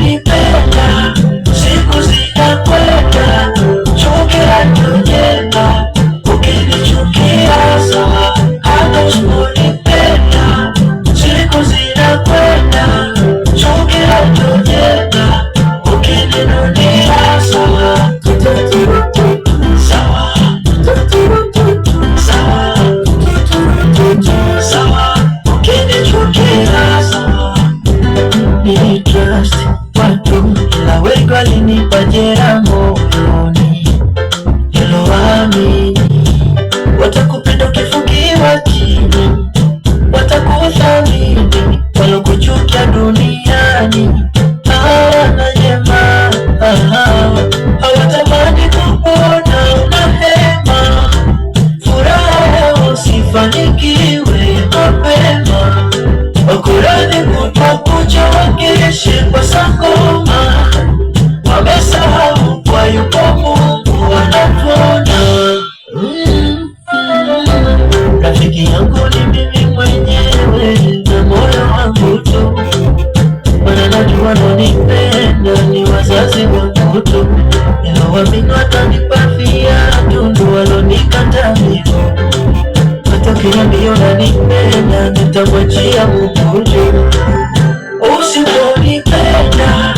usiponipenda siku zinakwenda, chuki hatujenga. Ukinichukia sawa, hata usiponipenda siku zinakwenda, chuki hatujenga. Ukininunia sawa, sawa, sawa, sawa, ukinichukia sawa. Ni trust watu ila wengi walinipa jeraha moyoni, nilowaamini watakupenda ukifungiwa chini, watakuthamini walokuchukia duniani. Hawana jema, hawatamani kukuona unahema. Furaha usifanikiwe mapema, wakuradhi kutwa kucha wakiishi kwa sangoma. Wamesahau kwa yupo Mungu anatuona. Rafiki yangu ni mimi mwenyewe na moyo wangu tu, maana najua wananipenda ni wazazi wangu tu, nilowamini watanipa viatu ndo walonikataa hivyo. Hata ukiniambia unanipenda nitamwachia Mungu tu. Usiponipenda